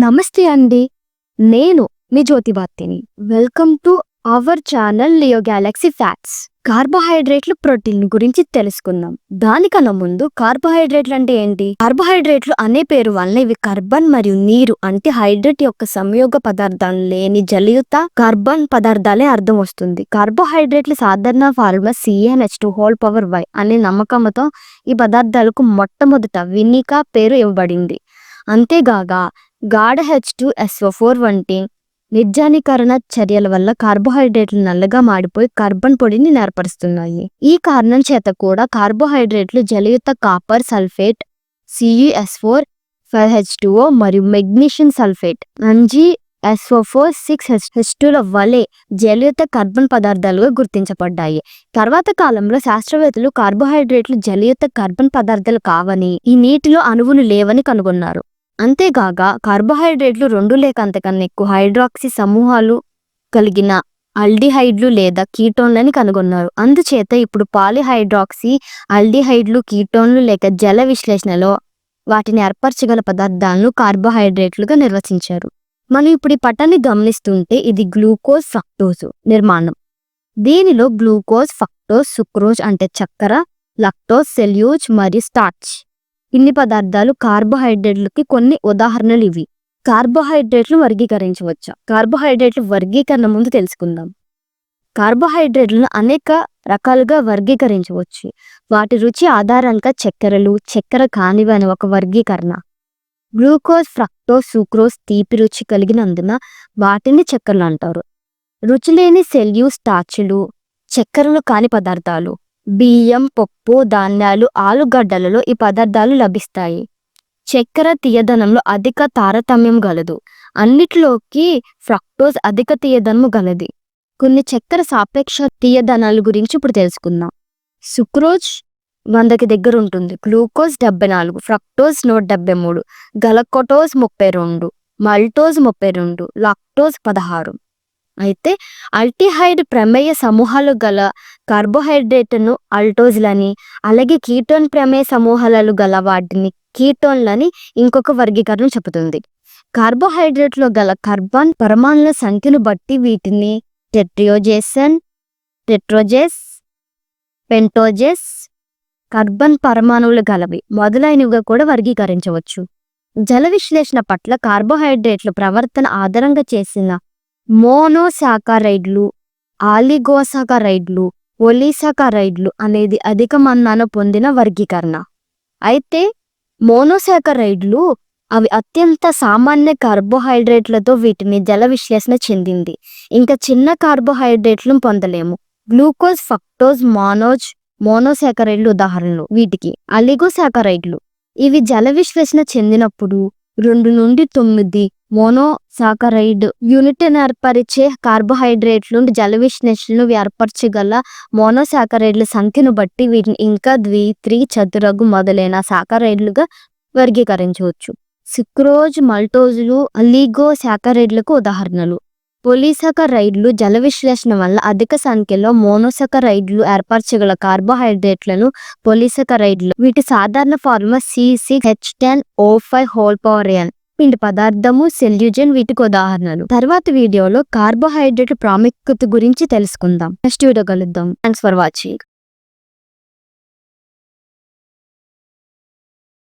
నమస్తే అండి. నేను మీ జ్యోతిబార్తిని. Welcome to our channel Leo galaxy facts. కార్బోహైడ్రేట్లు, ప్రోటీన్ గురించి తెలుసుకుందాం. దానికన్నా ముందు కార్బోహైడ్రేట్లు అంటే ఏంటి? కార్బోహైడ్రేట్లు అనే పేరు వలన ఇవి కార్బన్ మరియు నీరు అంటే హైడ్రేట్ యొక్క సంయోగ పదార్థాలు లేని జలయుత కార్బన్ పదార్థాలే అర్థం వస్తుంది. కార్బోహైడ్రేట్లు సాధారణ ఫార్ములా CnH2 అనే నమ్మకంతో ఈ పదార్థాలకు మొట్టమొదట వినికా పేరు ఇవ్వబడింది. అంతేగాక గాఢ H2SO4 వంటి నిర్జానీకరణ చర్యల వల్ల కార్బోహైడ్రేట్లు నల్లగా మాడిపోయి కార్బన్ పొడిని ఏర్పరుస్తున్నాయి. ఈ కారణం చేత కూడా కార్బోహైడ్రేట్లు జలయుత కాపర్ సల్ఫేట్ CuSO4 5H2O మరియు మెగ్నీషియం సల్ఫేట్ MgSO4 6H2ల వలె జలయుత కార్బన్ పదార్థాలుగా గుర్తించబడ్డాయి. తర్వాత కాలంలో శాస్త్రవేత్తలు కార్బోహైడ్రేట్లు జలయుత కార్బన్ పదార్థాలు కావని, ఈ నీటిలో అణువులు లేవని కనుగొన్నారు. అంతేగాక కార్బోహైడ్రేట్లు 2 లేక అంతకన్నా ఎక్కువ హైడ్రాక్సీ సమూహాలు కలిగిన ఆల్డిహైడ్లు లేదా కీటోన్లని కనుగొన్నారు. అందుచేత ఇప్పుడు పాలిహైడ్రాక్సీ ఆల్డిహైడ్లు, కీటోన్లు లేక జల విశ్లేషణలో వాటిని ఏర్పరచగల పదార్థాలను కార్బోహైడ్రేట్లుగా నిర్వచించారు. మనం ఇప్పుడు ఈ పటాన్ని గమనిస్తుంటే ఇది గ్లూకోజ్, ఫ్రక్టోజ్ నిర్మాణం. దీనిలో గ్లూకోజ్, ఫ్రక్టోజ్, సుక్రోజ్ అంటే చక్కెర, లాక్టోజ్, సెల్యూజ్ మరియు స్టార్చ్ ఇన్ని పదార్థాలు కార్బోహైడ్రేట్లకి కొన్ని ఉదాహరణలు ఇవి. కార్బోహైడ్రేట్లు వర్గీకరించవచ్చా? కార్బోహైడ్రేట్ల వర్గీకరణ ముందు తెలుసుకుందాం. కార్బోహైడ్రేట్లను అనేక రకాలుగా వర్గీకరించవచ్చు. వాటి రుచి ఆధారంగా చక్కెరలు, చక్కెర కానివి అని ఒక వర్గీకరణ. గ్లూకోజ్, ఫ్రక్టోజ్, సుక్రోజ్ తీపి రుచి కలిగినందున వాటిని చక్కెరలు అంటారు. రుచి లేని సెల్యూజ్, స్టార్చ్లు చక్కెరలు కాని పదార్థాలు. బియ్యం, పప్పు, ధాన్యాలు, ఆలుగడ్డలలో ఈ పదార్థాలు లభిస్తాయి. చక్కెర తీయదనంలో అధిక తారతమ్యం గలదు. అన్నిటిలోకి ఫ్రక్టోజ్ అధిక తీయదనము గలది. కొన్ని చక్కెర సాపేక్ష తీయదనాల గురించి ఇప్పుడు తెలుసుకుందాం. సుక్రోజ్ 100కి దగ్గర ఉంటుంది, గ్లూకోజ్ 74, ఫ్రక్టోజ్ 173, గలకోటోజ్ 32, మల్టోజ్ 32, లాక్టోజ్ 16. అయితే ఆల్డిహైడ్ ప్రమేయ సమూహాలు గల కార్బోహైడ్రేట్ను ఆల్టోజ్లని, అలాగే కీటోన్ ప్రమేయ సమూహాలు గల వాటిని కీటోన్లని ఇంకొక వర్గీకరణ చెబుతుంది. కార్బోహైడ్రేట్లో గల కార్బన్ పరమాణుల సంఖ్యను బట్టి వీటిని టెట్రోజెస్, పెంటోజెస్, కార్బన్ పరమాణువులు గలవి మొదలైనవిగా కూడా వర్గీకరించవచ్చు. జల విశ్లేషణ పట్ల కార్బోహైడ్రేట్ల ప్రవర్తన ఆధారంగా చేసిన మోనోసాకరైడ్లు, ఆలిగోసాకరైడ్లు, ఒలిసాకరైడ్లు అనేది అధిక మన్నాన పొందిన వర్గీకరణ. అయితే మోనోసాకరైడ్లు అవి అత్యంత సామాన్య కార్బోహైడ్రేట్లతో వీటిని జల విశ్లేషణ చెందింది. ఇంకా చిన్న కార్బోహైడ్రేట్లను పొందలేము. గ్లూకోజ్, ఫ్రక్టోజ్, మోనోసాకరైడ్లు ఉదాహరణలు. వీటికి ఆలిగోసాకరైడ్లు. ఇవి జల విశ్లేషణ చెందినప్పుడు 2 నుండి 9 మోనోసాకరైడ్ యూనిట్ను ఏర్పరిచే కార్బోహైడ్రేట్లు జల విశ్లేషణను ఏర్పరచగల మోనోసాకరైడ్ల సంఖ్యను బట్టి వీటిని ఇంకా చతురగు మొదలైన సాకరైడ్లుగా వర్గీకరించవచ్చు. సుక్రోజ్, మల్టోజులు ఆలిగోసాకరైడ్లకు ఉదాహరణలు. పొలిసాకరైడ్లు జల విశ్లేషణ వల్ల అధిక సంఖ్యలో మోనోసాకరైడ్లు ఏర్పరచగల కార్బోహైడ్రేట్లను పొలిసాకరైడ్లు. వీటి సాధారణ ఫార్ములా C6H10O5 పిండి పదార్థము, సెల్యూజన్ వీటికి ఉదాహరణలు. తర్వాత వీడియోలో కార్బోహైడ్రేట్ ప్రాముఖ్యత గురించి తెలుసుకుందాం. నెక్స్ట్ వీడియో కలుద్దాం. Thanks for watching.